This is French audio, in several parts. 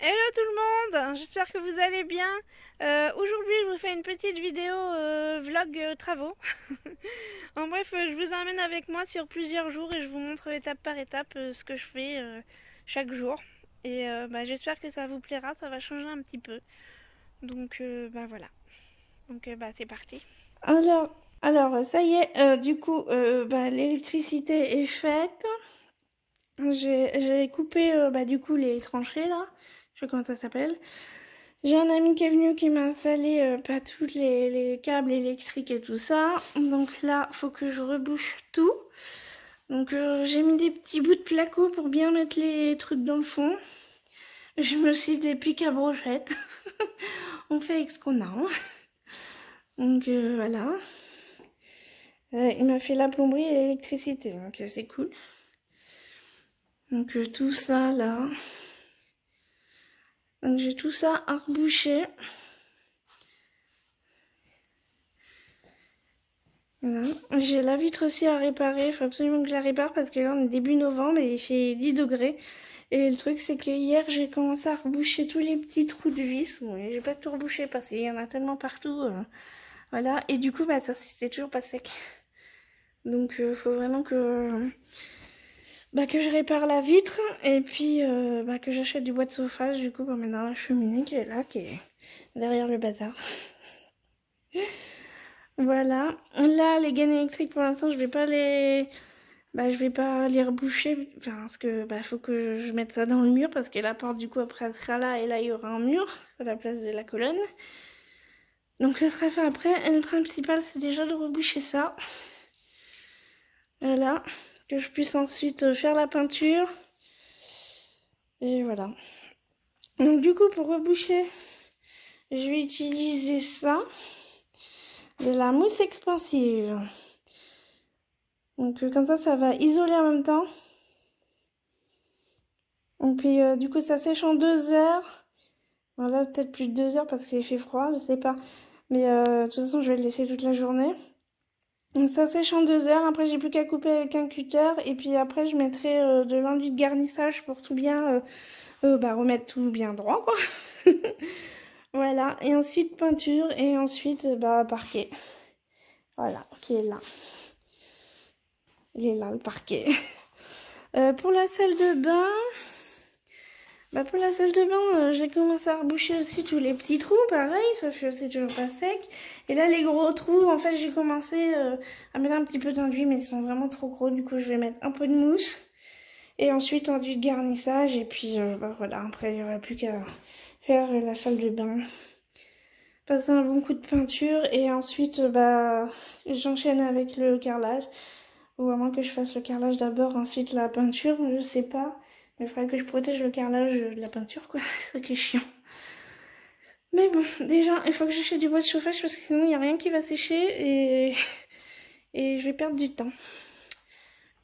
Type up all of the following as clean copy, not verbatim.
Hello tout le monde, j'espère que vous allez bien. Aujourd'hui je vous fais une petite vidéo vlog travaux. En bref, je vous emmène avec moi sur plusieurs jours et je vous montre étape par étape ce que je fais chaque jour. Et j'espère que ça vous plaira, ça va changer un petit peu. Donc voilà, donc c'est parti. Alors, ça y est, l'électricité est faite. J'ai coupé du coup les tranchées là, je sais pas comment ça s'appelle. J'ai un ami qui est venu qui m'a installé tous les câbles électriques et tout ça. Donc là, faut que je rebouche tout. Donc j'ai mis des petits bouts de placo pour bien mettre les trucs dans le fond. Je me suis dit des pics à brochettes. On fait avec ce qu'on a. Hein. Donc voilà. Il m'a fait la plomberie et l'électricité, donc c'est cool. Donc tout ça là. Donc j'ai tout ça à reboucher. Voilà. J'ai la vitre aussi à réparer, il faut absolument que je la répare parce que là on est début novembre et il fait 10 degrés. Et le truc c'est que hier j'ai commencé à reboucher tous les petits trous de vis. Bon, j'ai pas tout rebouché parce qu'il y en a tellement partout. Voilà, et du coup ça c'est toujours pas sec. Donc faut vraiment que je répare la vitre et puis que j'achète du bois de chauffage du coup pour mettre dans la cheminée qui est là, qui est derrière le bazar. Voilà, là les gaines électriques pour l'instant je vais pas les reboucher, enfin parce que faut que je mette ça dans le mur parce que la porte du coup après elle sera là et là il y aura un mur à la place de la colonne. Donc ça sera fait après, et le principal c'est déjà de reboucher ça. Voilà, que je puisse ensuite faire la peinture. Et voilà. Donc du coup pour reboucher, je vais utiliser ça. De la mousse expansive. Donc comme ça va isoler en même temps. Et puis du coup ça sèche en 2 heures. Voilà, peut-être plus de 2 heures parce qu'il fait froid, je sais pas. Mais de toute façon je vais le laisser toute la journée. Donc ça sèche en 2 heures. Après j'ai plus qu'à couper avec un cutter. Et puis après je mettrai de l'enduit de garnissage pour tout bien remettre tout bien droit quoi. Voilà, et ensuite peinture et ensuite parquet. Voilà, qui est là. Il est là, le parquet. Pour la salle de bain, j'ai commencé à reboucher aussi tous les petits trous, pareil, sauf que c'est toujours pas sec. Et là, les gros trous, en fait, j'ai commencé à mettre un petit peu d'enduit, mais ils sont vraiment trop gros, du coup, je vais mettre un peu de mousse. Et ensuite, enduit de garnissage, et puis voilà, après, il n'y aura plus qu'à faire la salle de bain. Passer un bon coup de peinture, et ensuite, j'enchaîne avec le carrelage. Ou à moins que je fasse le carrelage d'abord, ensuite la peinture, je sais pas. Mais il faudrait que je protège le carrelage de la peinture, quoi. C'est ça qui est chiant. Mais bon, déjà, il faut que j'achète du bois de chauffage parce que sinon il n'y a rien qui va sécher et je vais perdre du temps.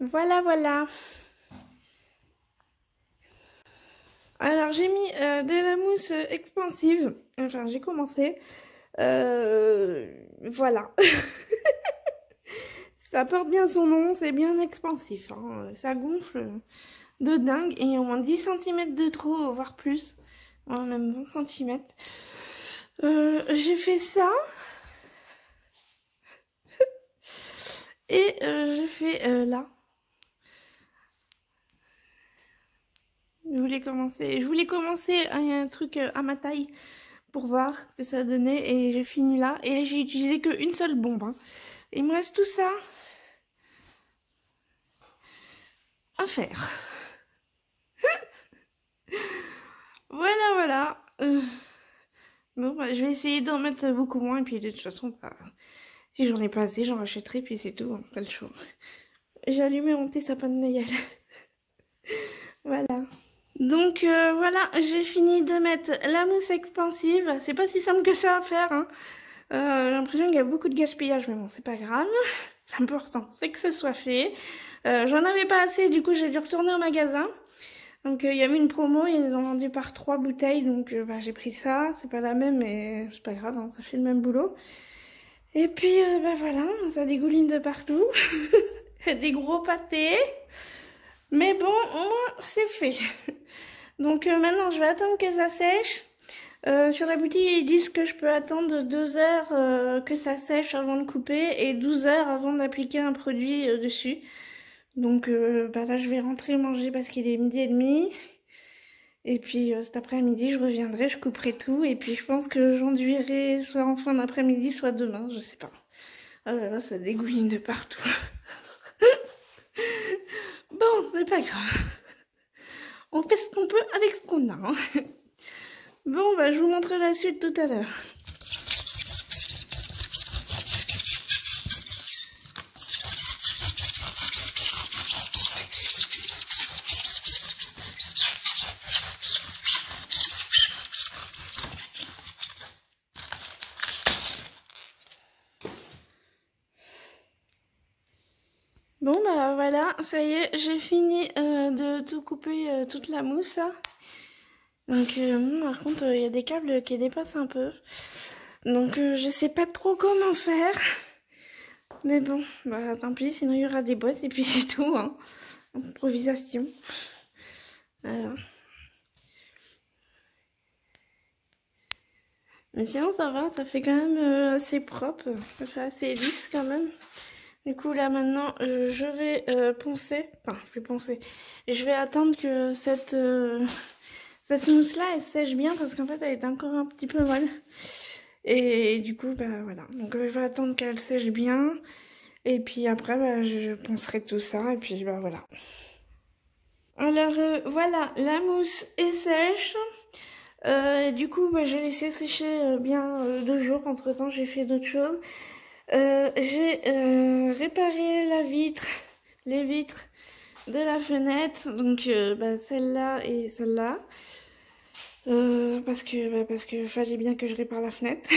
Voilà, voilà. Alors j'ai mis de la mousse expansive. Enfin, j'ai commencé. Voilà. Ça porte bien son nom, c'est bien expansif. Hein. Ça gonfle de dingue et au moins 10 cm de trop, voire plus. Même 20 cm. J'ai fait ça. Et j'ai fait là. Je voulais commencer un truc à ma taille pour voir ce que ça donnait et j'ai fini là. Et j'ai utilisé qu'une seule bombe. Hein. Il me reste tout ça à faire. Voilà, voilà. Bon, je vais essayer d'en mettre beaucoup moins et puis de toute façon, si j'en ai pas assez, j'en rachèterai puis c'est tout, hein, pas le choix. J'ai allumé mon petit sapin de Noël. Voilà. Donc voilà, j'ai fini de mettre la mousse expansive. C'est pas si simple que ça à faire. Hein. J'ai l'impression qu'il y a beaucoup de gaspillage, mais bon, c'est pas grave. L'important, c'est que ce soit fait. J'en avais pas assez, du coup, j'ai dû retourner au magasin. Donc il y a eu une promo, ils ont vendu par 3 bouteilles, donc j'ai pris ça. C'est pas la même, mais c'est pas grave, hein, ça fait le même boulot. Et puis voilà, ça dégouline de partout. Des gros pâtés. Mais bon, au moins c'est fait. Donc maintenant, je vais attendre que ça sèche. Sur la boutique, ils disent que je peux attendre 2 heures que ça sèche avant de couper et 12 heures avant d'appliquer un produit dessus. Donc bah là, je vais rentrer manger parce qu'il est 12h30. Et puis cet après-midi, je reviendrai, je couperai tout. Et puis je pense que j'enduirai soit en fin d'après-midi, soit demain, je sais pas. Oh là là, ça dégouline de partout. Bon, c'est pas grave. On fait ce qu'on peut avec ce qu'on a. Hein. Bon, bah je vous montre la suite tout à l'heure. Bon bah voilà, ça y est, j'ai fini de tout couper, toute la mousse là. Donc par contre il y a des câbles qui dépassent un peu. Donc je sais pas trop comment faire. Mais bon, bah tant pis, sinon il y aura des boîtes et puis c'est tout, hein. Improvisation. Voilà. Mais sinon ça va, ça fait quand même assez propre, ça fait assez lisse quand même. Du coup là maintenant je vais poncer, enfin je vais poncer, je vais attendre que cette mousse là elle sèche bien parce qu'en fait elle est encore un petit peu molle. Et du coup bah voilà, donc je vais attendre qu'elle sèche bien et puis après bah, je poncerai tout ça et puis bah voilà. Alors voilà, la mousse est sèche. Du coup bah, j'ai laissé sécher bien 2 jours, entre temps j'ai fait d'autres choses. J'ai réparé les vitres de la fenêtre, donc bah, celle-là et celle-là, parce que fallait bien que je répare la fenêtre.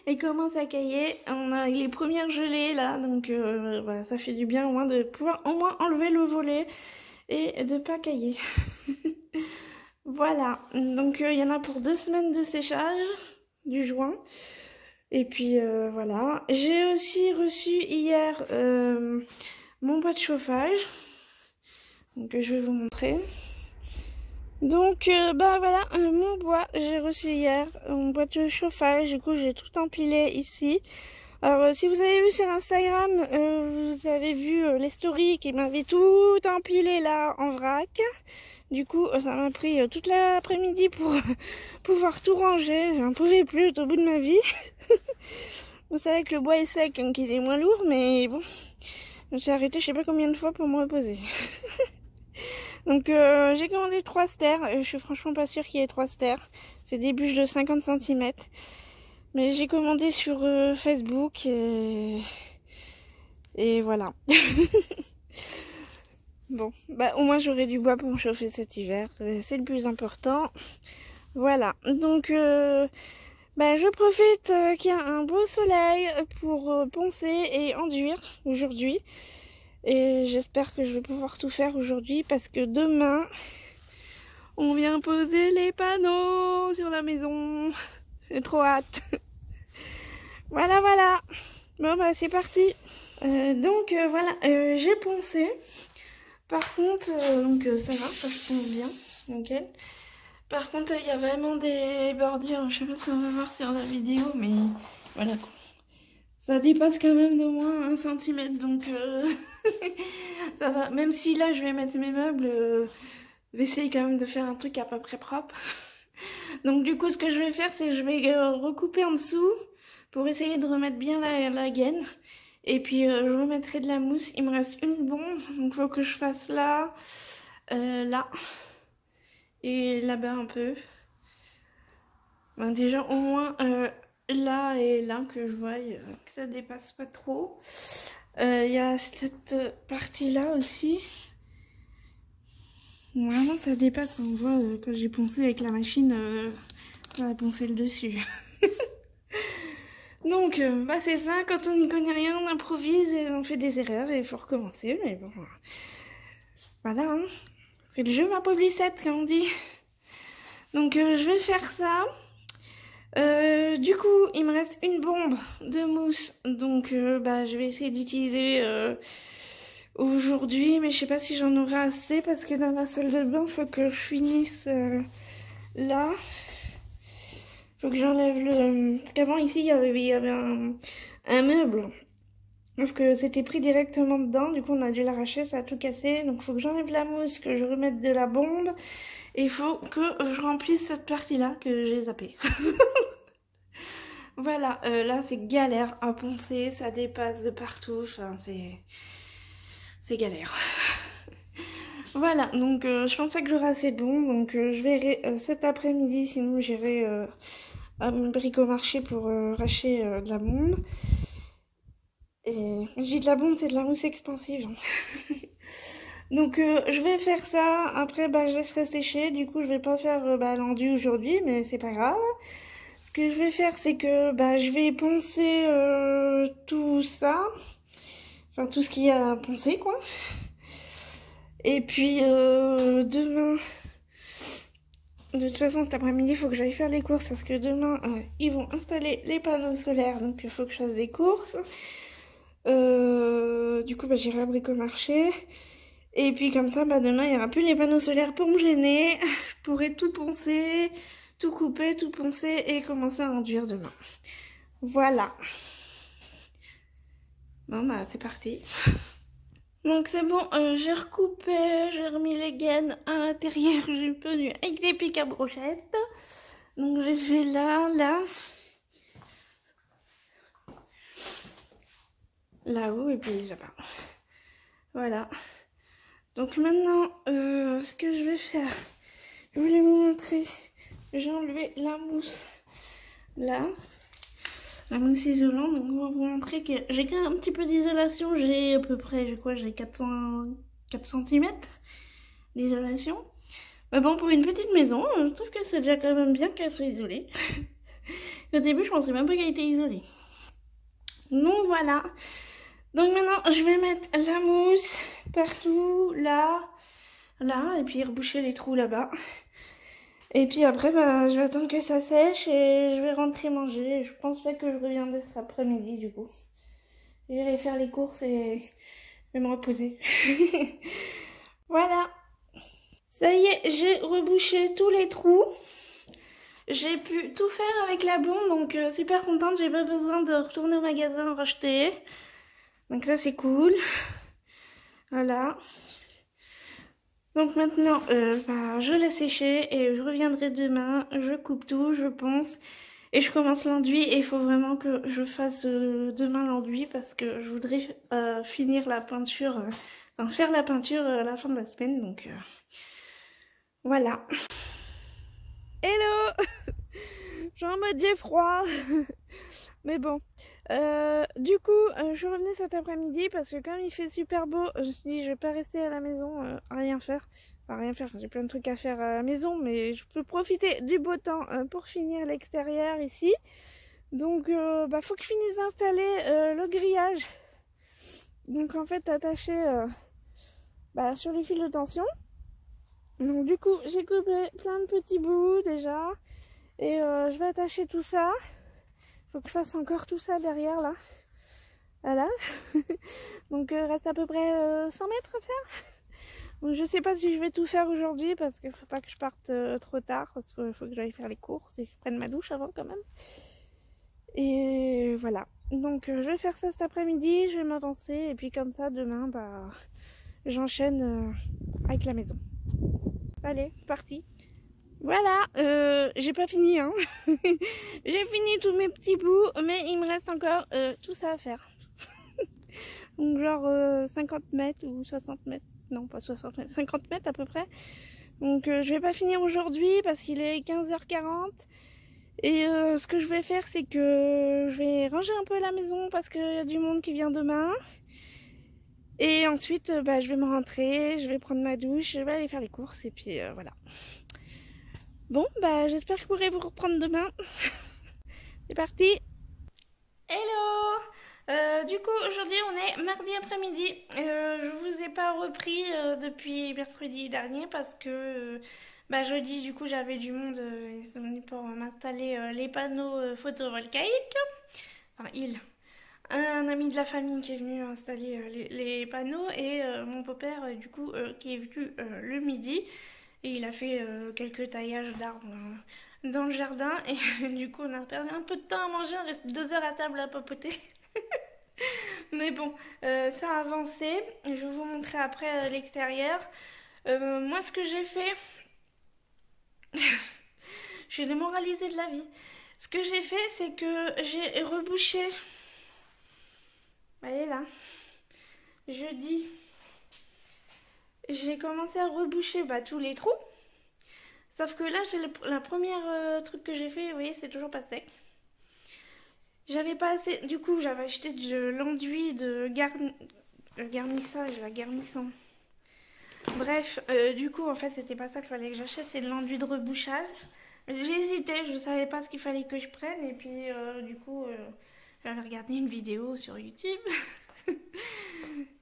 Elle commence à cailler, on a les premières gelées là, donc voilà, ça fait du bien au moins de pouvoir au moins enlever le volet et de pas cailler. Voilà, donc il y en a pour 2 semaines de séchage du joint. Et puis voilà, j'ai aussi reçu hier mon bois de chauffage, donc je vais vous montrer. Donc bah voilà, mon bois, j'ai reçu hier mon bois de chauffage, du coup j'ai tout empilé ici. Alors si vous avez vu sur Instagram, vous avez vu les stories qui m'avaient tout empilé là en vrac. Du coup ça m'a pris toute l'après-midi pour pouvoir tout ranger, j'en pouvais plus au bout de ma vie. Vous savez que le bois est sec, donc il est moins lourd, mais bon, j'ai arrêté je sais pas combien de fois pour me reposer. Donc j'ai commandé 3 stères, je suis franchement pas sûre qu'il y ait 3 stères. C'est des bûches de 50 cm. Mais j'ai commandé sur Facebook et voilà. Bon, bah au moins j'aurai du bois pour me chauffer cet hiver, c'est le plus important. Voilà, donc bah, je profite qu'il y a un beau soleil pour poncer et enduire aujourd'hui. Et j'espère que je vais pouvoir tout faire aujourd'hui parce que demain, on vient poser les panneaux sur la maison. J'ai trop hâte. Voilà, voilà. Bon, bah c'est parti. Donc voilà, j'ai poncé. Par contre, ça va, ça se ponce bien. Nickel. Par contre, il y a vraiment des bordures, je sais pas si on va voir sur la vidéo, mais voilà quoi. Ça dépasse quand même d'au moins 1 cm, donc ça va. Même si là, je vais mettre mes meubles, je vais essayer quand même de faire un truc à peu près propre. Donc du coup, ce que je vais faire, c'est que je vais recouper en dessous pour essayer de remettre bien la gaine. Et puis, je remettrai de la mousse. Il me reste une bombe, donc il faut que je fasse là, là. Et là-bas un peu. Ben déjà au moins là et là que je vois que ça dépasse pas trop. Il y a cette partie là aussi. Vraiment ça dépasse, on voit quand j'ai poncé avec la machine, on a poncé le dessus. Donc bah c'est ça, quand on n'y connaît rien on improvise et on fait des erreurs et il faut recommencer, mais bon. Voilà hein. C'est le jeu ma pauvre Lucette comme on dit. Donc je vais faire ça. Du coup il me reste une bombe de mousse. Donc bah, je vais essayer d'utiliser aujourd'hui, mais je sais pas si j'en aurai assez parce que dans la salle de bain, faut que je finisse là. Faut que j'enlève le... Parce qu'avant ici, il y avait un meuble. Sauf que c'était pris directement dedans, du coup on a dû l'arracher, ça a tout cassé. Donc faut que j'enlève la mousse, que je remette de la bombe. Et il faut que je remplisse cette partie-là que j'ai zappée. Voilà, là c'est galère à poncer, ça dépasse de partout, enfin c'est galère. Voilà, donc je pense pas que j'aurai assez de bombe, donc je verrai cet après-midi, sinon j'irai à mon bricomarché pour racheter de la bombe. Et je dis de la bombe, c'est de la mousse expansive. Donc je vais faire ça, après bah, je laisserai sécher, du coup je vais pas faire l'enduit aujourd'hui, mais c'est pas grave. Ce que je vais faire, c'est que bah, je vais poncer tout ça, enfin tout ce qu'il y a à poncer quoi. Et puis demain, de toute façon cet après-midi il faut que j'aille faire les courses parce que demain ils vont installer les panneaux solaires, donc il faut que je fasse des courses. Du coup bah, j'irai à Bricomarché. Et puis comme ça, bah, demain, il n'y aura plus les panneaux solaires pour me gêner. Je pourrai tout poncer, tout couper, tout poncer et commencer à enduire demain. Voilà. Bon, bah, c'est parti. Donc c'est bon, j'ai recoupé, j'ai remis les gaines à l'intérieur, j'ai tenu avec des pics à brochette. Donc j'ai fait là, là-haut et puis là-bas. Voilà. Donc maintenant, ce que je vais faire, je voulais vous montrer, j'ai enlevé la mousse là, la mousse isolante, donc on va vous montrer que j'ai quand même un petit peu d'isolation, j'ai à peu près, j'ai 4 cm d'isolation. Mais bon, pour une petite maison, je trouve que c'est déjà quand même bien qu'elle soit isolée. Au début, je pensais même pas qu'elle était isolée. Donc voilà. Donc maintenant, je vais mettre la mousse partout, là, et puis reboucher les trous là-bas. Et puis après, bah, je vais attendre que ça sèche et je vais rentrer manger. Je pense pas que je reviendrai cet après-midi du coup. J'irai faire les courses et je vais me reposer. Voilà. Ça y est, j'ai rebouché tous les trous. J'ai pu tout faire avec la bombe, donc super contente. J'ai pas besoin de retourner au magasin racheter. Donc ça c'est cool. Voilà. Donc maintenant, bah, je laisse sécher et je reviendrai demain. Je coupe tout, je ponce et je commence l'enduit. Et il faut vraiment que je fasse demain l'enduit parce que je voudrais finir la peinture, enfin faire la peinture à la fin de la semaine. Donc voilà. Hello. J'ai en mode j'ai froid. Mais bon. Du coup, je suis revenue cet après-midi parce que comme il fait super beau, je me suis dit je vais pas rester à la maison à rien faire. Enfin rien faire, j'ai plein de trucs à faire à la maison, mais je peux profiter du beau temps pour finir l'extérieur ici. Donc bah faut que je finisse d'installer le grillage. Donc en fait attaché bah, sur les fils de tension. Donc du coup j'ai coupé plein de petits bouts déjà. Et je vais attacher tout ça. Faut que je fasse encore tout ça derrière là. Voilà. Donc reste à peu près 100 mètres à faire. Donc je sais pas si je vais tout faire aujourd'hui parce qu'il faut pas que je parte trop tard. Parce qu'il faut que j'aille faire les courses et que je prenne ma douche avant quand même. Et voilà. Donc je vais faire ça cet après-midi. Je vais m'avancer. Et puis comme ça demain bah j'enchaîne avec la maison. Allez, c'est parti. Voilà, j'ai pas fini hein. J'ai fini tous mes petits bouts, mais il me reste encore tout ça à faire. Donc genre 50 mètres ou 60 mètres, non pas 60 mètres, 50 mètres à peu près. Donc je vais pas finir aujourd'hui parce qu'il est 15h40. Et ce que je vais faire c'est que je vais ranger un peu la maison parce qu'il y a du monde qui vient demain. Et ensuite bah, je vais me rentrer, je vais prendre ma douche, je vais aller faire les courses et puis voilà. Bon, bah j'espère que je pourrai vous reprendre demain. C'est parti. Hello. Du coup, aujourd'hui on est mardi après-midi. Je vous ai pas repris depuis mercredi dernier parce que bah, jeudi du coup j'avais du monde. Ils sont venus pour m'installer les panneaux photovoltaïques. Enfin, un ami de la famille qui est venu installer les panneaux et mon beau-père du coup qui est venu le midi et il a fait quelques taillages d'arbres dans le jardin et du coup on a perdu un peu de temps à manger, on reste 2 heures à table à papoter. Mais bon, ça a avancé. Je vais vous montrer après l'extérieur. Moi, ce que j'ai fait, je suis démoralisée de la vie. Ce que j'ai fait, c'est que j'ai rebouché. Elle est là. Jeudi, j'ai commencé à reboucher tous les trous. Sauf que là, la première truc que j'ai fait, vous voyez, c'est toujours pas sec. J'avais pas assez. Du coup, j'avais acheté de l'enduit de garnissage, garnissant. Bref, du coup, en fait, c'était pas ça qu'il fallait que j'achète, c'est de l'enduit de rebouchage. J'hésitais, je savais pas ce qu'il fallait que je prenne, et puis du coup, j'avais regardé une vidéo sur YouTube.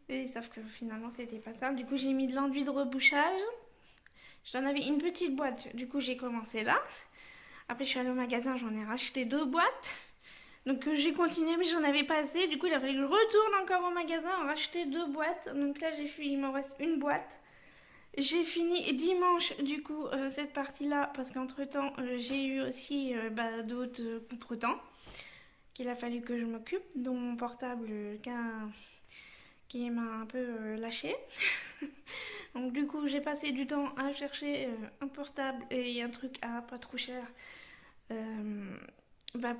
Et sauf que finalement, c'était pas ça. Du coup, j'ai mis de l'enduit de rebouchage. J'en avais une petite boîte, du coup, j'ai commencé là. Après, je suis allée au magasin, j'en ai racheté 2 boîtes. Donc j'ai continué mais j'en avais pas assez. Du coup il a fallu que je retourne encore au magasin en racheter 2 boîtes. Donc là il m'en reste une boîte. J'ai fini dimanche du coup cette partie là parce qu'entre temps j'ai eu aussi d'autres contretemps qu'il a fallu que je m'occupe. Dont mon portable qui m'a un peu lâché. Donc du coup j'ai passé du temps à chercher un portable et un truc à pas trop cher.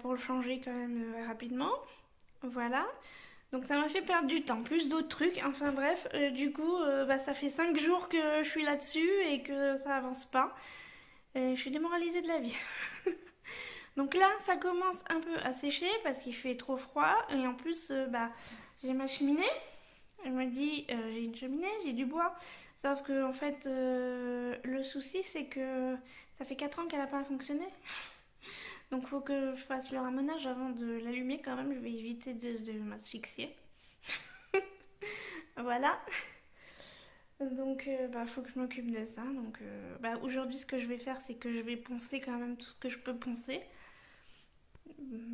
Pour le changer quand même rapidement. Voilà. Donc ça m'a fait perdre du temps, plus d'autres trucs. Enfin bref, du coup, ça fait 5 jours que je suis là-dessus et que ça avance pas. Et je suis démoralisée de la vie. Donc là, ça commence un peu à sécher parce qu'il fait trop froid. Et en plus, j'ai ma cheminée. Elle me dit, j'ai une cheminée, j'ai du bois. Sauf que en fait, le souci, c'est que ça fait 4 ans qu'elle n'a pas fonctionné. Donc il faut que je fasse le ramonage avant de l'allumer quand même, je vais éviter de m'asphyxier. Voilà. Donc faut que je m'occupe de ça. Donc aujourd'hui ce que je vais faire c'est que je vais poncer quand même tout ce que je peux poncer.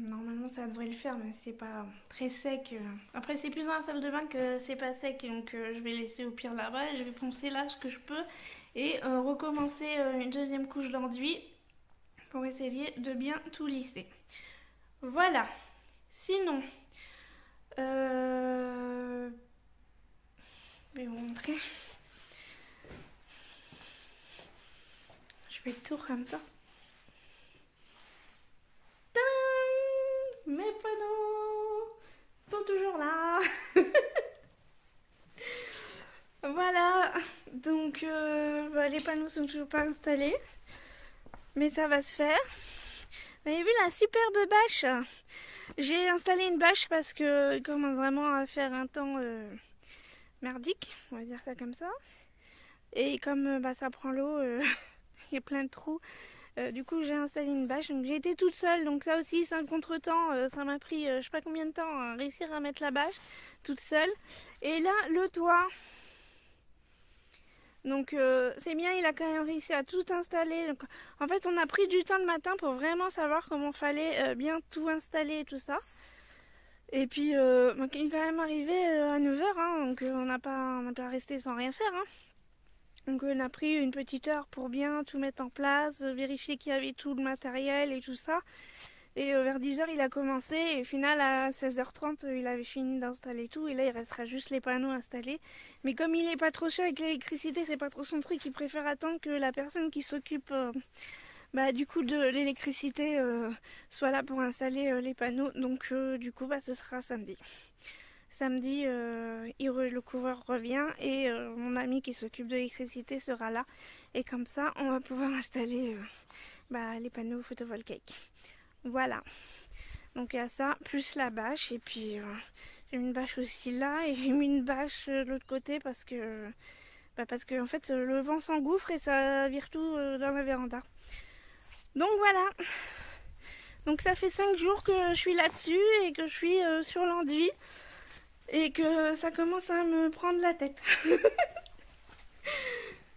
Normalement ça devrait le faire mais c'est pas très sec. Après c'est plus dans la salle de bain que c'est pas sec donc je vais laisser au pire là-bas et je vais poncer là ce que je peux et recommencer une deuxième couche d'enduit pour essayer de bien tout lisser. Voilà. Sinon, je vais vous montrer. Je fais le tour comme ça. Tadam! Mes panneaux sont toujours là. Voilà. Donc, les panneaux sont toujours pas installés. Mais ça va se faire. Vous avez vu la superbe bâche? J'ai installé une bâche parce que commence vraiment à faire un temps merdique, on va dire ça comme ça. Et comme ça prend l'eau, il y a plein de trous. Du coup j'ai installé une bâche, donc j'ai été toute seule, donc ça aussi c'est un contretemps. Ça m'a pris je sais pas combien de temps à réussir à mettre la bâche toute seule. Et là le toit. Donc c'est bien, il a quand même réussi à tout installer. Donc, en fait, on a pris du temps le matin pour vraiment savoir comment fallait bien tout installer et tout ça. Et puis, il est quand même arrivé à 9 h, hein, donc on n'a pas resté sans rien faire. Hein. Donc on a pris une petite heure pour bien tout mettre en place, vérifier qu'il y avait tout le matériel et tout ça. Et vers 10 h il a commencé et au final à 16 h 30 il avait fini d'installer tout et là il restera juste les panneaux installés. Mais comme il est pas trop chaud avec l'électricité, c'est pas trop son truc, il préfère attendre que la personne qui s'occupe du coup de l'électricité soit là pour installer les panneaux. Donc du coup ce sera samedi. Samedi le couvreur revient et mon ami qui s'occupe de l'électricité sera là. Et comme ça on va pouvoir installer les panneaux photovoltaïques. Voilà, donc il y a ça, plus la bâche, et puis j'ai mis une bâche aussi là, et j'ai mis une bâche de l'autre côté parce que en fait le vent s'engouffre et ça vire tout dans la véranda. Donc voilà, donc ça fait 5 jours que je suis là-dessus et que je suis sur l'enduit et que ça commence à me prendre la tête.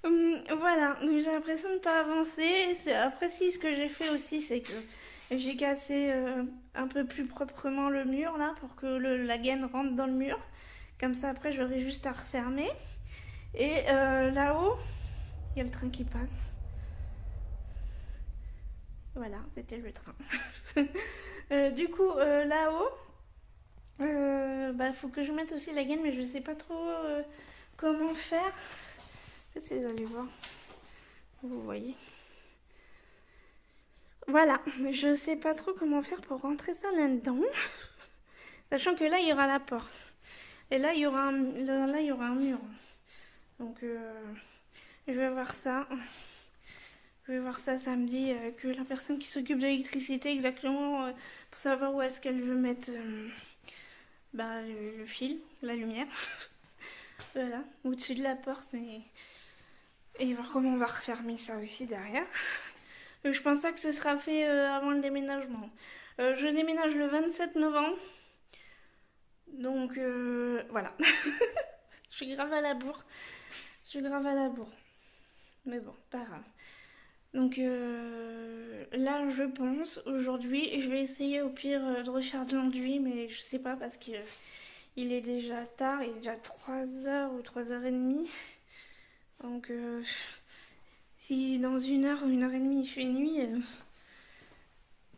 Voilà, donc j'ai l'impression de ne pas avancer. Après si ce que j'ai fait aussi c'est que J'ai cassé un peu plus proprement le mur là pour que la gaine rentre dans le mur. Comme ça après j'aurai juste à refermer. Et là-haut, il y a le train qui passe. Voilà, c'était le train. Du coup, là-haut, faut que je mette aussi la gaine, mais je sais pas trop comment faire. J'essaie d'aller voir. Vous voyez. Voilà, je sais pas trop comment faire pour rentrer ça là-dedans. Sachant que là, il y aura la porte. Et là, il y aura un mur. Donc, je vais voir ça. Je vais voir ça samedi avec la personne qui s'occupe de l'électricité exactement pour savoir où est-ce qu'elle veut mettre le fil, la lumière. Voilà, au-dessus de la porte et voir comment on va refermer ça aussi derrière. Je pense pas que ce sera fait avant le déménagement. Je déménage le 27 novembre. Donc voilà. Je suis grave à la bourre. Mais bon, pas grave. Donc là, je pense, aujourd'hui, je vais essayer au pire de recharger l'enduit, mais je sais pas parce que il est déjà tard, il est déjà 3h ou 3h30. Donc si dans 1h ou 1h30 il fait nuit,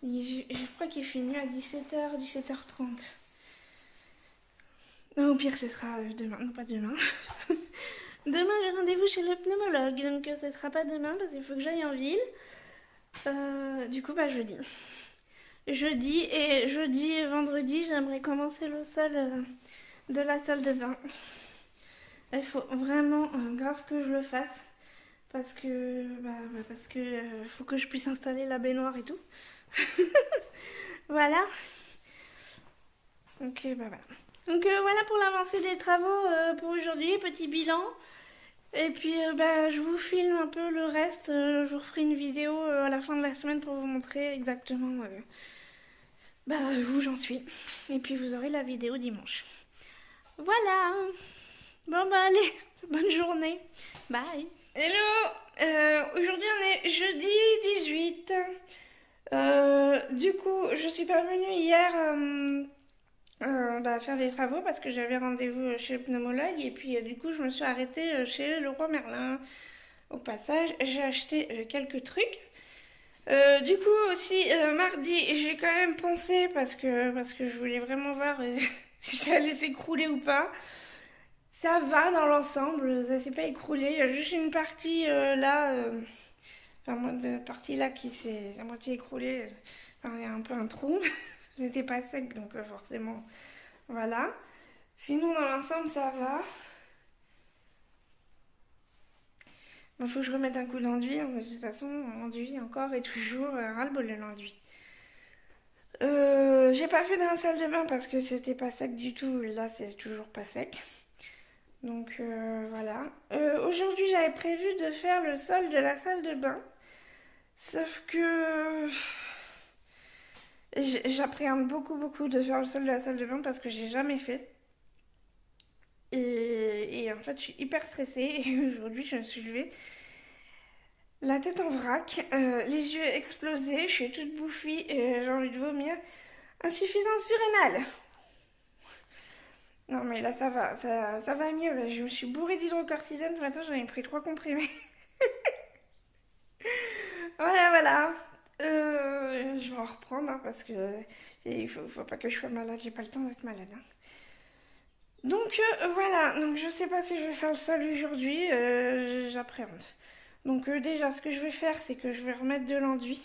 je crois qu'il fait nuit à 17h, 17h30. Au pire, ce sera demain, non pas demain. Demain, j'ai rendez-vous chez le pneumologue, donc ce sera pas demain parce qu'il faut que j'aille en ville. Du coup, jeudi. Jeudi et vendredi, j'aimerais commencer le sol de la salle de bain. Il faut vraiment grave que je le fasse parce que faut que je puisse installer la baignoire et tout. Voilà. Donc voilà. Donc voilà pour l'avancée des travaux pour aujourd'hui, petit bilan. Et puis je vous filme un peu le reste, je vous referai une vidéo à la fin de la semaine pour vous montrer exactement où j'en suis. Et puis vous aurez la vidéo dimanche. Voilà. Bon allez, bonne journée. Bye. Hello. Aujourd'hui on est jeudi 18. Du coup je suis pas venue hier faire des travaux parce que j'avais rendez-vous chez le pneumologue et puis du coup je me suis arrêtée chez Leroy Merlin. Au passage j'ai acheté quelques trucs. Du coup aussi mardi j'ai quand même pensé parce que je voulais vraiment voir si ça allait s'écrouler ou pas. Ça va dans l'ensemble, ça s'est pas écroulé, il y a juste une partie partie là qui s'est à moitié écroulée, il y a un peu un trou. J'étais pas sec donc forcément voilà. Sinon dans l'ensemble ça va. Il faut que je remette un coup d'enduit. De toute façon l'enduit encore et toujours ras-le-bol de l'enduit. J'ai pas fait dans la salle de bain parce que c'était pas sec du tout. Là c'est toujours pas sec. Donc voilà. Aujourd'hui j'avais prévu de faire le sol de la salle de bain. Sauf que j'appréhende beaucoup de faire le sol de la salle de bain parce que j'ai jamais fait. Et en fait, je suis hyper stressée. Et aujourd'hui, je me suis levée la tête en vrac, les yeux explosés, je suis toute bouffie et j'ai envie de vomir. Insuffisance surrénale. Non mais là ça va mieux. Là. Je me suis bourrée d'hydrocortisone ce matin, j'en ai pris 3 comprimés. Voilà. Je vais en reprendre parce que il faut pas que je sois malade, j'ai pas le temps d'être malade. Hein. Donc voilà, donc je sais pas si je vais faire le sol aujourd'hui, j'appréhende. Donc déjà ce que je vais faire c'est que je vais remettre de l'enduit.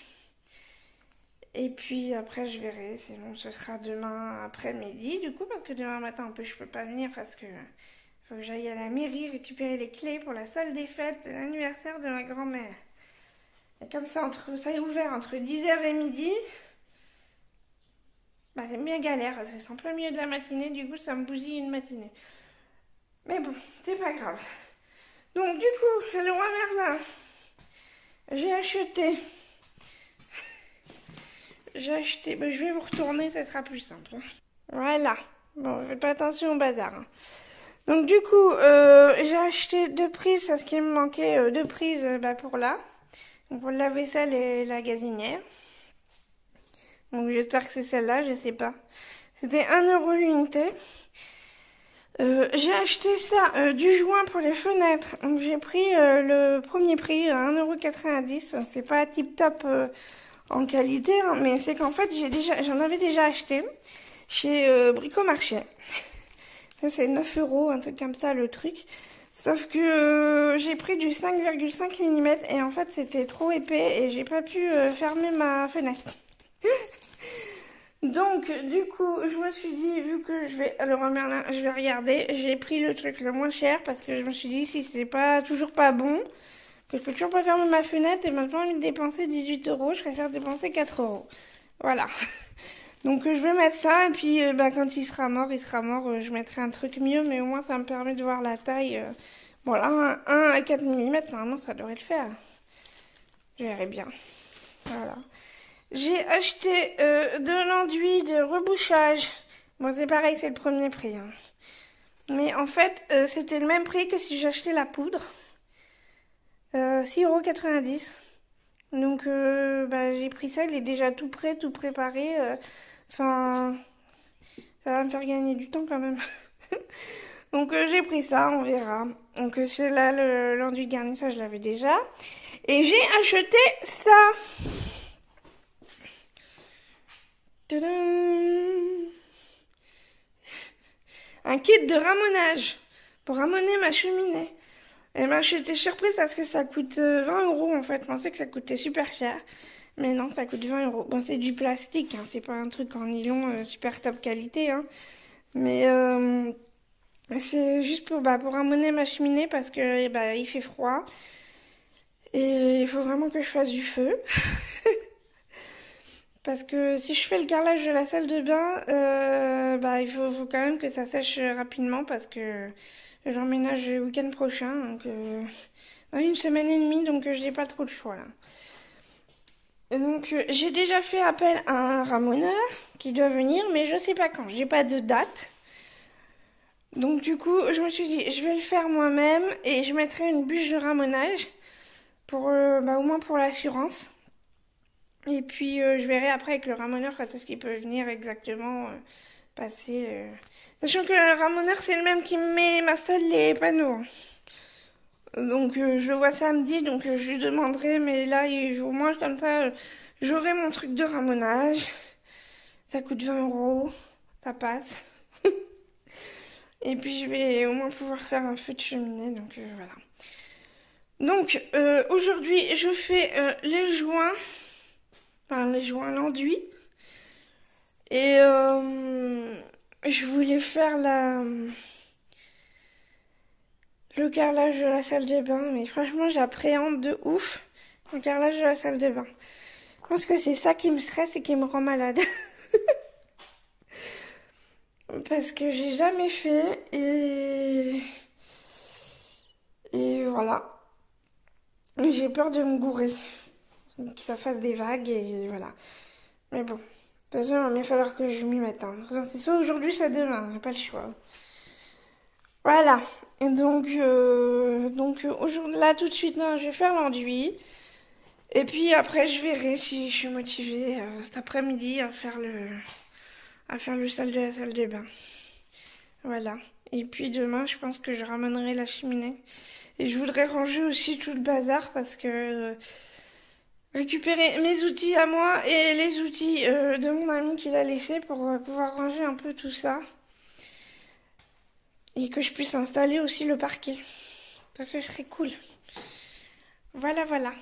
Et puis après je verrai, sinon ce sera demain après-midi du coup parce que demain matin je peux pas venir parce que faut que j'aille à la mairie récupérer les clés pour la salle des fêtes de l'anniversaire de ma grand-mère. Et comme ça, ça est ouvert entre 10h et midi. C'est bien galère, c'est en plein milieu de la matinée, du coup ça me bousille une matinée. Mais bon, c'est pas grave. Donc du coup, le roi Merlin, j'ai acheté, je vais vous retourner, ça sera plus simple. Voilà, bon, faites pas attention au bazar. Hein. Donc du coup, j'ai acheté 2 prises parce qu'il me manquait 2 prises pour là. Donc pour le lave-vaisselle et la gazinière. Donc j'espère que c'est celle-là, je sais pas. C'était 1 € l'unité. J'ai acheté ça du joint pour les fenêtres. Donc j'ai pris le premier prix, 1,90 €. C'est pas tip top en qualité, hein, mais c'est qu'en fait j'en avais déjà acheté chez Bricomarché. Ça c'est 9 €, un truc comme ça le truc. Sauf que j'ai pris du 5,5 mm et en fait c'était trop épais et j'ai pas pu fermer ma fenêtre. Donc, du coup, je me suis dit, vu que je vais, alors Merlin, je vais regarder, j'ai pris le truc le moins cher parce que je me suis dit, si c'est pas toujours pas bon, que je peux toujours pas fermer ma fenêtre et maintenant, au lieu de dépenser 18 €, je préfère dépenser 4 €. Voilà. Donc, je vais mettre ça et puis, quand il sera mort, je mettrai un truc mieux, mais au moins, ça me permet de voir la taille. Voilà, 1 à 4 mm, normalement, ça devrait le faire. Je verrai bien. Voilà. J'ai acheté de l'enduit de rebouchage. Bon, c'est pareil, c'est le premier prix, hein. Mais en fait, c'était le même prix que si j'achetais la poudre. 6,90 €. Donc, j'ai pris ça, il est déjà tout prêt, tout préparé. Enfin, ça va me faire gagner du temps quand même. Donc, j'ai pris ça, on verra. Donc, c'est là, l'enduit garnissage, je l'avais déjà. Et j'ai acheté ça. Tadam! Un kit de ramonage pour ramoner ma cheminée. Et ben j'étais surprise parce que ça coûte 20 € en fait. Je pensais que ça coûtait super cher. Mais non, ça coûte 20 €. Bon, c'est du plastique, hein, c'est pas un truc en nylon super top qualité. Hein. Mais c'est juste pour ramoner ma cheminée parce que il fait froid. Et il faut vraiment que je fasse du feu. Parce que si je fais le carrelage de la salle de bain, il faut quand même que ça sèche rapidement parce que j'emménage le week-end prochain, donc dans 1 semaine et demie, donc j'ai pas trop de choix là. Et donc j'ai déjà fait appel à un ramoneur qui doit venir, mais je sais pas quand, j'ai pas de date. Donc du coup, je me suis dit, je vais le faire moi-même et je mettrai une bûche de ramonage pour au moins pour l'assurance. Et puis je verrai après avec le ramoneur quand est-ce qu'il peut venir exactement passer. Sachant que le ramoneur c'est le même qui m'installe les panneaux. Donc je le vois samedi, donc je lui demanderai, mais là au moins comme ça j'aurai mon truc de ramonage. Ça coûte 20 €, ça passe. Et puis je vais au moins pouvoir faire un feu de cheminée, donc voilà. Donc aujourd'hui je fais les joints. Enfin, les joints l'enduit. Et je voulais faire le carrelage de la salle de bain, mais franchement j'appréhende de ouf le carrelage de la salle de bain. Je pense que c'est ça qui me stresse et qui me rend malade. Parce que j'ai jamais fait et voilà. J'ai peur de me gourer. Que ça fasse des vagues et voilà. Mais bon. De toute façon, il va falloir que je m'y mette. Hein. C'est soit aujourd'hui, soit demain. J'ai pas le choix. Voilà. Et donc aujourd'hui, là, tout de suite, non, je vais faire l'enduit. Et puis après, je verrai si je suis motivée cet après-midi à faire le salle de la salle de bain. Voilà. Et puis demain, je pense que je ramènerai la cheminée. Et je voudrais ranger aussi tout le bazar parce que récupérer mes outils à moi et les outils de mon ami qu'il a laissé pour pouvoir ranger un peu tout ça. Et que je puisse installer aussi le parquet. Ça, ce serait cool. Voilà, voilà.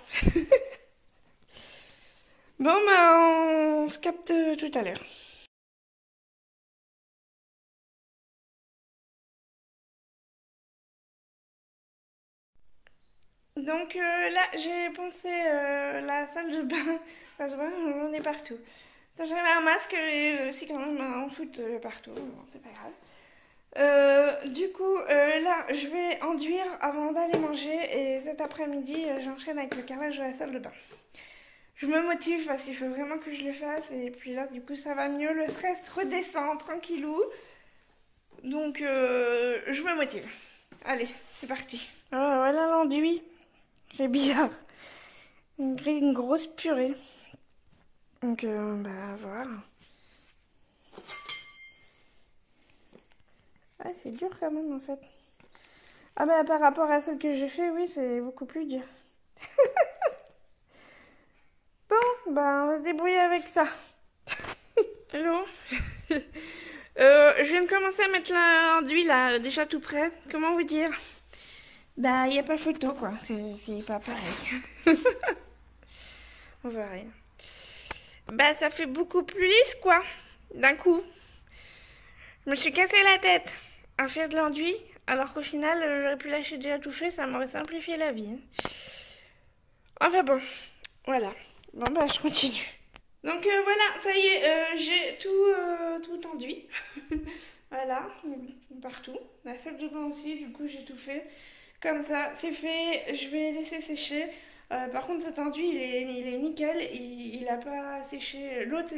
Bon, on se capte tout à l'heure. Donc là, j'ai poncé la salle de bain. Enfin, je vois, j'en ai partout. J'avais un masque et aussi quand même un foot partout. Bon, c'est pas grave. Du coup, là, je vais enduire avant d'aller manger et cet après-midi, j'enchaîne avec le carrelage de la salle de bain. Je me motive parce qu'il faut vraiment que je le fasse et puis là, du coup, ça va mieux. Le stress redescend tranquillou. Donc, je me motive. Allez, c'est parti. Alors, voilà l'enduit. C'est bizarre. Une grosse purée. Donc, bah voilà. Ah, c'est dur quand même en fait. Ah bah par rapport à celle que j'ai fait, oui, c'est beaucoup plus dur. Bon, bah on va se débrouiller avec ça. Hello. Je viens de commencer à mettre l'enduit là, déjà tout prêt. Comment vous dire? Bah, il n'y a pas photo quoi, c'est pas pareil. On voit rien. Bah, ça fait beaucoup plus lisse quoi, d'un coup. Je me suis cassé la tête à faire de l'enduit, alors qu'au final, j'aurais pu lâcher déjà tout fait, ça m'aurait simplifié la vie. Enfin bon, voilà. Bon bah, je continue. Donc voilà, ça y est, j'ai tout enduit. Voilà, partout. La salle de bain aussi, du coup j'ai tout fait. Comme ça, c'est fait, je vais laisser sécher. Par contre, cet enduit, il est nickel, il a pas séché. L'autre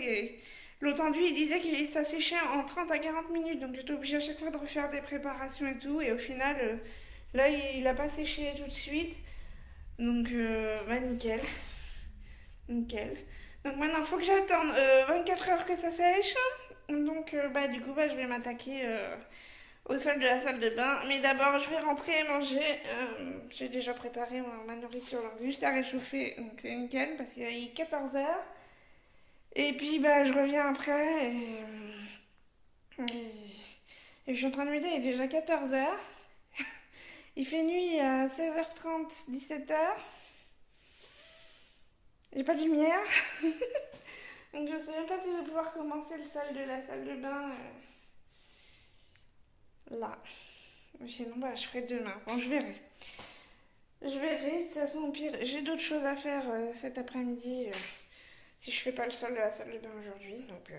enduit, il disait que ça séchait en 30 à 40 minutes, donc j'étais obligée à chaque fois de refaire des préparations et tout. Et au final, là, il a pas séché tout de suite. Donc, bah nickel. Nickel. Donc maintenant, il faut que j'attende 24 heures que ça sèche. Donc, bah, du coup, bah, je vais m'attaquer au sol de la salle de bain. Mais d'abord, je vais rentrer et manger. J'ai déjà préparé ma nourriture, donc juste à réchauffer. Donc, c'est nickel parce qu'il est 14 heures. Et puis, bah, je reviens après. Et je suis en train de me dire, il est déjà 14 heures. Il fait nuit à 16h30, 17h. J'ai pas de lumière. Donc je sais même pas si je vais pouvoir commencer le sol de la salle de bain là. Mais sinon, bah, je ferai demain. Bon, je verrai. Je verrai. De toute façon, au pire, j'ai d'autres choses à faire cet après-midi si je fais pas le sol de la salle de bain aujourd'hui. Donc,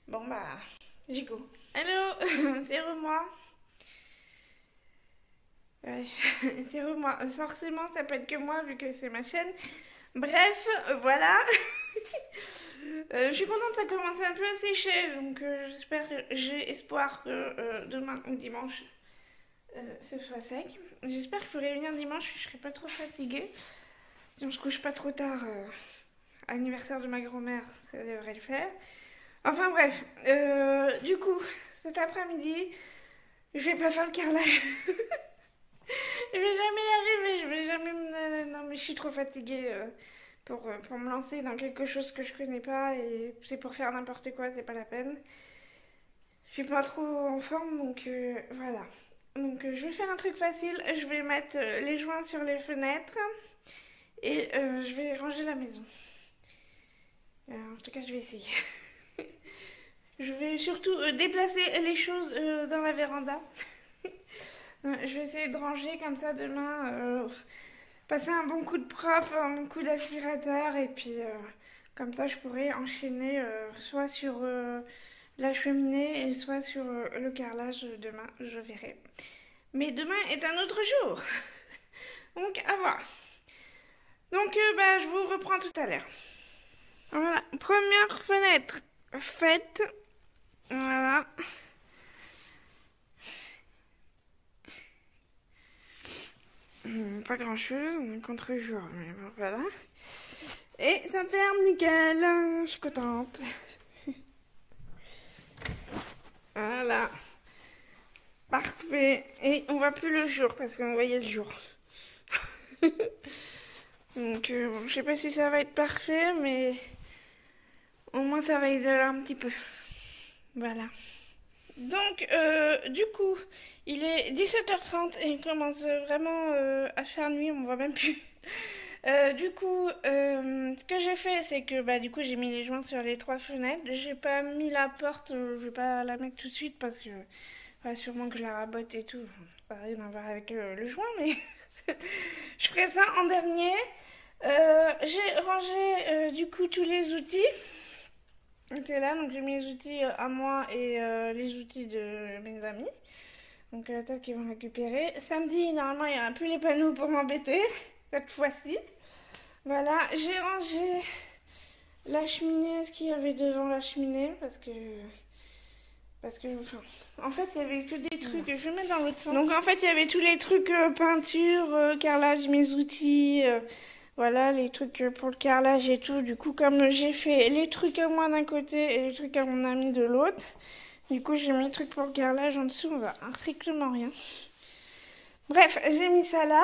bon, bah, j'y go. Hello, c'est moi. Ouais, c'est moi. Forcément, ça peut être que moi vu que c'est ma chaîne. Bref, voilà. Je suis contente, ça commence un peu à sécher, donc j'ai espoir que demain ou dimanche ce soit sec. J'espère que je pourrai venir dimanche, je serai pas trop fatiguée. Si on se couche pas trop tard à l'anniversaire de ma grand-mère, ça devrait le faire. Enfin bref, du coup, cet après-midi, je vais pas faire le carrelage. Je vais jamais y arriver, je vais jamais non mais je suis trop fatiguée pour me lancer dans quelque chose que je connais pas et c'est pour faire n'importe quoi, c'est pas la peine. Je suis pas trop en forme donc voilà. Donc je vais faire un truc facile, je vais mettre les joints sur les fenêtres et je vais ranger la maison. En tout cas je vais essayer. Je vais surtout déplacer les choses dans la véranda. Je vais essayer de ranger comme ça demain, passer un bon coup de propre, un bon coup d'aspirateur et puis comme ça je pourrais enchaîner soit sur la cheminée et soit sur le carrelage demain, je verrai. Mais demain est un autre jour, donc à voir. Donc bah, je vous reprends tout à l'heure. Voilà, première fenêtre faite, voilà. Pas grand chose, on est contre-jour, mais bon, voilà. Et ça ferme nickel, je suis contente. Voilà. Parfait. Et on voit plus le jour parce qu'on voyait le jour. Donc bon, je sais pas si ça va être parfait, mais au moins ça va isoler un petit peu. Voilà. Donc du coup, il est 17h30 et il commence vraiment à faire nuit, on voit même plus. Du coup, ce que j'ai fait, c'est que bah, du coup, j'ai mis les joints sur les 3 fenêtres. J'ai pas mis la porte, je vais pas la mettre tout de suite parce que sûrement que je la rabote et tout. Ça n'a rien à voir avec le joint, mais je ferai ça en dernier. J'ai rangé du coup tous les outils. C'est là, donc j'ai mis les outils à moi et les outils de mes amis. Donc peut-être qu'ils vont récupérer. Samedi, normalement, il n'y aura plus les panneaux pour m'embêter, cette fois-ci. Voilà, j'ai rangé la cheminée, ce qu'il y avait devant la cheminée, parce que enfin, en fait, il y avait que des trucs, je vais mettre dans l'autre sens. Donc en fait, il y avait tous les trucs peinture, carrelage, mes outils, Voilà, les trucs pour le carrelage et tout. Du coup, comme j'ai fait les trucs à moi d'un côté et les trucs à mon ami de l'autre, du coup, j'ai mis les trucs pour le carrelage en dessous. On va strictement rien. Bref, j'ai mis ça là.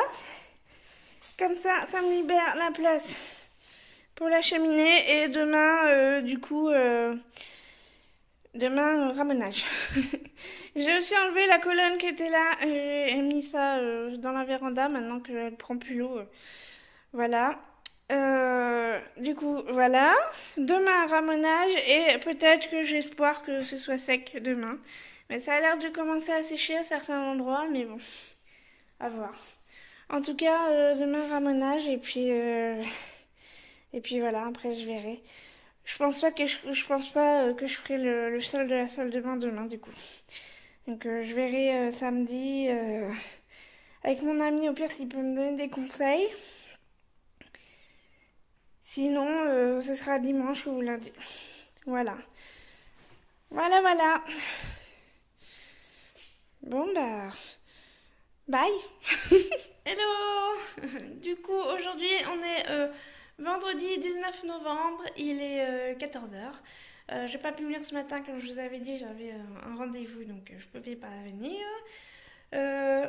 Comme ça me libère la place pour la cheminée. Et demain, demain, ramenage. J'ai aussi enlevé la colonne qui était là. J'ai mis ça dans la véranda maintenant qu'elle prend plus l'eau. Voilà. Du coup, voilà. Demain, ramenage. Et peut-être que j'ai espoir que ce soit sec demain. Mais ça a l'air de commencer à sécher à certains endroits. Mais bon, à voir. En tout cas, demain, ramenage. Et puis voilà, après je verrai. Je pense pas que je ferai le sol de la salle de bain demain, du coup. Donc je verrai samedi avec mon ami, au pire s'il peut me donner des conseils. Sinon, ce sera dimanche ou lundi. Voilà. Voilà. Bon bah, bye. Hello. Du coup, aujourd'hui on est vendredi 19 novembre, il est 14h. J'ai pas pu venir ce matin, comme je vous avais dit, j'avais un rendez-vous, donc je pouvais pas venir.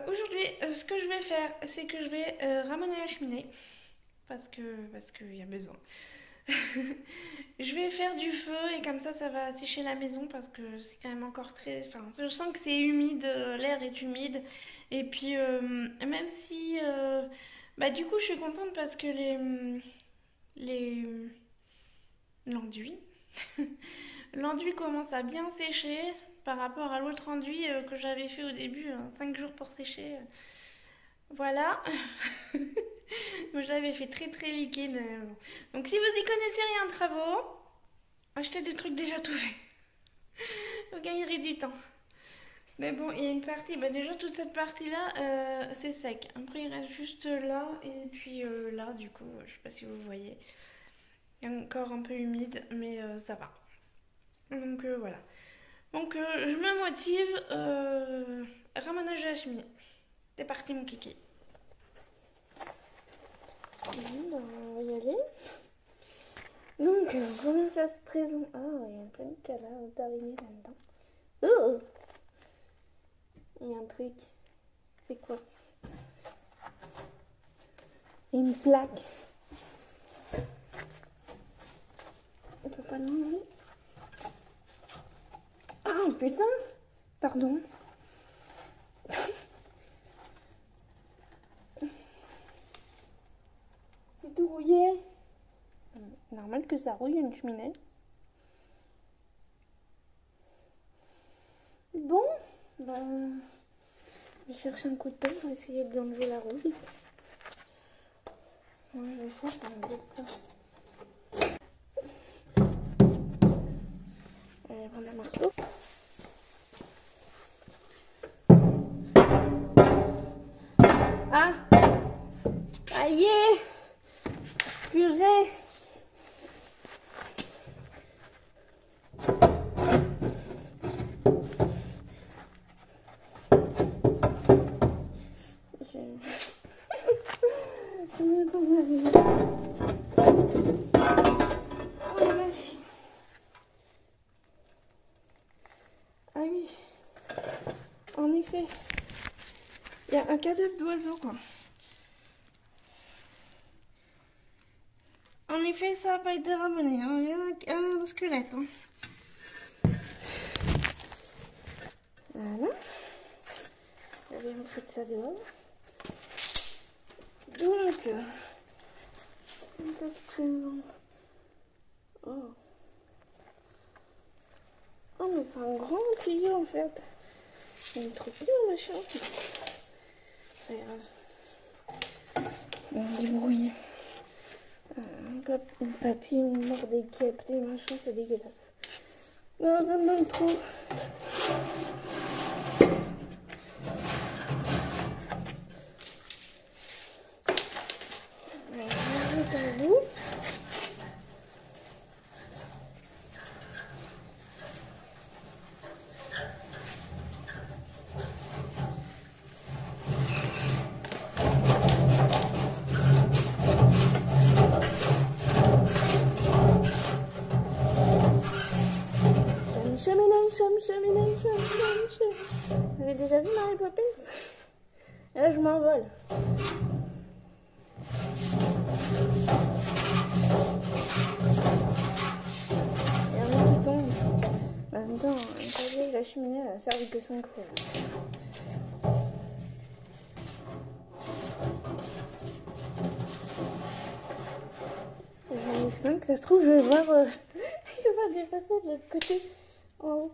Aujourd'hui, ce que je vais faire, c'est que je vais ramener la cheminée, parce qu'il y a besoin. Je vais faire du feu et comme ça va sécher la maison parce que c'est quand même encore très... Enfin, je sens que c'est humide, l'air est humide. Et puis, même si... bah du coup, je suis contente parce que l'enduit... l'enduit commence à bien sécher par rapport à l'autre enduit que j'avais fait au début, 5 jours pour sécher. Voilà. Moi, je l'avais fait très liquide. Donc, si vous y connaissez rien de travaux, achetez des trucs déjà tout faits. Vous gagnerez du temps. Mais bon, il y a une partie, bah déjà toute cette partie-là, c'est sec. Après, il reste juste là et puis là, du coup, je sais pas si vous voyez. Il y a encore un peu humide, mais ça va. Donc voilà. Donc je me motive. Ramenage de la cheminée. C'est parti, mon kiki. Bon, on va y aller. Donc, comment ça se présente? Ah, il y a plein de cadavres d'araignées là-dedans. Oh! Il y a un truc. C'est quoi? Il y a une plaque. On peut pas l'enlever? Ah, putain! Pardon. C'est tout rouillé. Normal que ça rouille une cheminée. Bon, ben, je cherche un couteau pour essayer d'enlever la rouille. Ouais, je vais faire ça. Je vais prendre un marteau. Ah! Aïe! Purée! Ah oui, en effet, il y a un cadavre d'oiseau quoi. En effet, ça n'a pas été ramené, hein. Il y a un squelette. Hein. Voilà. Je vais vous foutre ça dehors. Donc, ça se présente. Oh. Oh, mais c'est un grand tuyau en fait. Il est trop petit le machin. C'est grave. On débrouille. Un papier, on mord des guêpes, des machins, c'est dégueulasse. Mais on rentre dans le trou. Vous avez déjà vu Mary Poppins? Et là, je m'envole. Et un mec qui tombe. En même temps, la cheminée, elle a servi que 5 fois. J'en ai 5, ça se trouve, je vais voir. Il va dépasser de l'autre côté. En haut.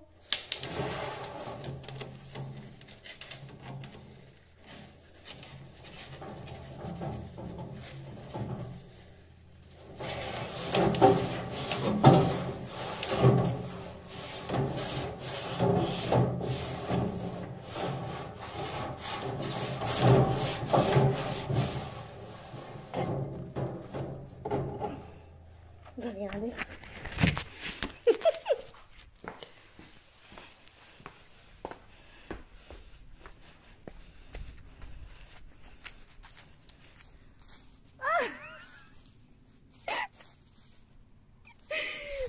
Regardez.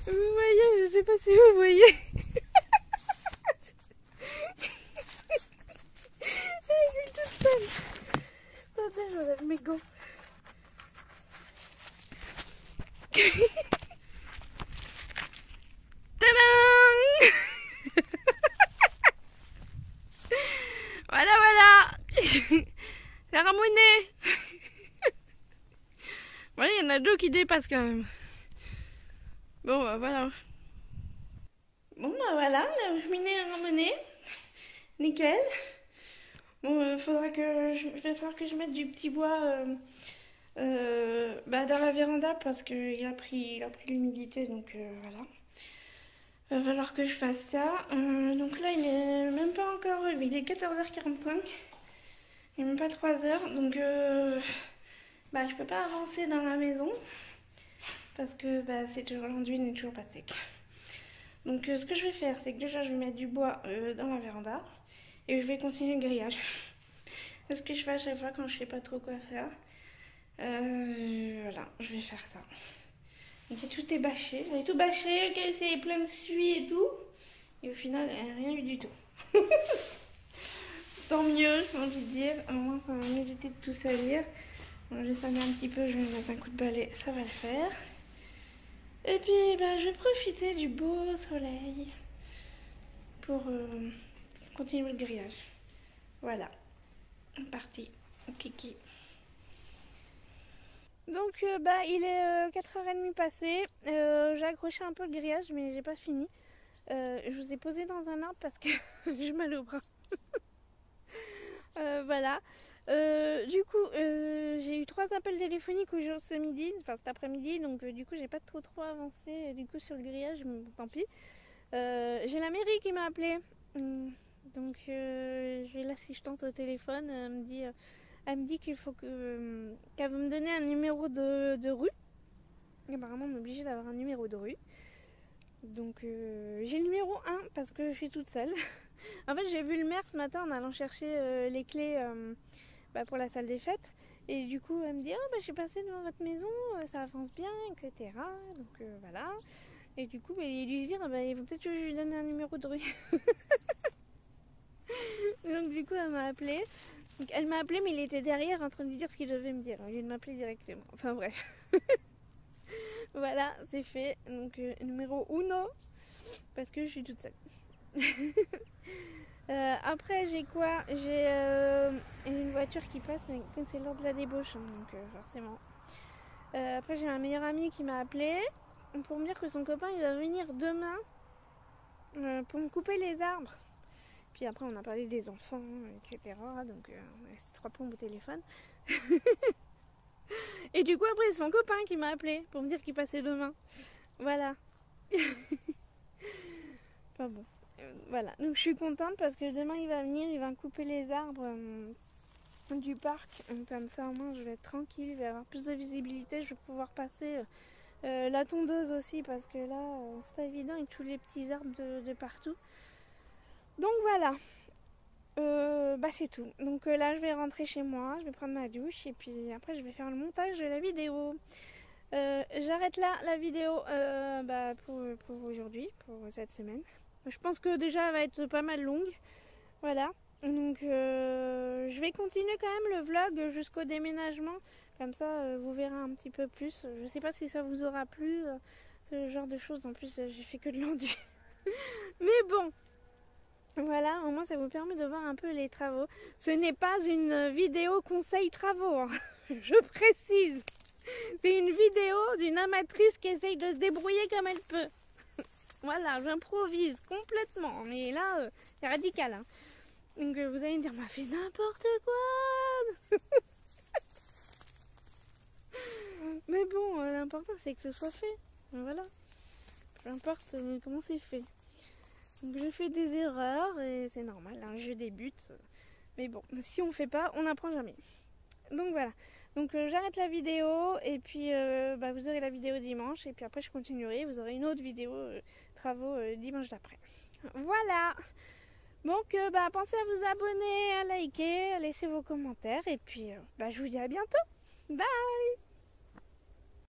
Vous voyez, je sais pas si vous voyez. Elle est toute seule. Attendez, j'enlève mes gants. Tadam! Voilà, voilà. C'est ramolné. Voilà, il y en a deux qui dépassent quand même. Bon, bah voilà. Bon, bah voilà, la cheminée est ramonée. Nickel. Bon, va falloir que je mette du petit bois dans la véranda parce qu'il a pris l'humidité, donc voilà. Va falloir que je fasse ça. Donc là, il est même pas encore... Il est 14h45. Il n'est même pas 3h. Donc, je peux pas avancer dans la maison. Parce que l'enduit n'est toujours pas sec. Donc, ce que je vais faire, c'est que déjà, je vais mettre du bois dans la véranda. Et je vais continuer le grillage. C'est ce que je fais à chaque fois quand je sais pas trop quoi faire. Voilà, je vais faire ça. Donc tout est bâché. J'ai tout bâché, c'est plein de suie et tout. Et au final, rien eu du tout. Tant mieux, j'ai envie de dire. Au moins, ça va m'éviter de tout salir. Bon, je vais saler un petit peu, je vais mettre un coup de balai, ça va le faire. Et puis, je vais profiter du beau soleil pour continuer le grillage. Voilà, parti, kiki. Donc il est 4h30 passé, j'ai accroché un peu le grillage mais j'ai pas fini. Je vous ai posé dans un arbre parce que j'ai mal au bras. Voilà. Du coup j'ai eu 3 appels téléphoniques aujourd'hui ce midi, enfin cet après-midi, donc du coup j'ai pas trop avancé du coup sur le grillage, mais bon, tant pis. J'ai la mairie qui m'a appelé. Donc j'ai l'assistante au téléphone, elle me dit qu'il faut qu'elle veut me donner un numéro de rue. Apparemment on est obligé d'avoir un numéro de rue. Donc j'ai le numéro 1 parce que je suis toute seule. En fait j'ai vu le maire ce matin en allant chercher les clés pour la salle des fêtes. Et du coup elle me dit je suis passée devant votre maison, ça avance bien, etc. Donc voilà. Et du coup il lui dire il faut peut-être que je lui donne un numéro de rue. Donc du coup elle m'a appelé. Donc, elle m'a appelé mais il était derrière en train de lui dire ce qu'il devait me dire. Il de m'appeler directement. Enfin bref. Voilà, c'est fait. Donc numéro 1 parce que je suis toute seule. Après j'ai quoi? J'ai une voiture qui passe comme c'est l'heure de la débauche, hein, donc forcément. Après j'ai ma meilleure amie qui m'a appelé pour me dire que son copain il va venir demain pour me couper les arbres. Puis après on a parlé des enfants, etc. Donc c'est 3 plombes au téléphone. Et du coup après c'est son copain qui m'a appelé pour me dire qu'il passait demain. Voilà. Enfin bon. Voilà. Donc je suis contente parce que demain il va venir, il va couper les arbres du parc. Comme ça au moins je vais être tranquille, je vais avoir plus de visibilité, je vais pouvoir passer la tondeuse aussi parce que là c'est pas évident avec tous les petits arbres de partout. Donc voilà. C'est tout. Donc là je vais rentrer chez moi, je vais prendre ma douche et puis après je vais faire le montage de la vidéo. J'arrête là la vidéo pour aujourd'hui, pour cette semaine. Je pense que déjà elle va être pas mal longue. Voilà. Donc je vais continuer quand même le vlog jusqu'au déménagement. Comme ça vous verrez un petit peu plus. Je sais pas si ça vous aura plu, ce genre de choses. En plus j'ai fait que de l'enduit. Mais bon. Voilà, au moins ça vous permet de voir un peu les travaux. Ce n'est pas une vidéo conseil travaux, hein. Je précise. C'est une vidéo d'une amatrice qui essaye de se débrouiller comme elle peut. Voilà, j'improvise complètement. Mais là, c'est radical. Hein. Donc vous allez me dire, m'a fait n'importe quoi. Mais bon, l'important c'est que ce soit fait. Voilà. Peu importe comment c'est fait. Donc je fais des erreurs et c'est normal, hein, je débute. Mais bon, si on fait pas, on n'apprend jamais. Donc voilà. Donc j'arrête la vidéo et puis vous aurez la vidéo dimanche et puis après je continuerai. Vous aurez une autre vidéo travaux dimanche d'après. Voilà. Donc pensez à vous abonner, à liker, à laisser vos commentaires et puis je vous dis à bientôt. Bye.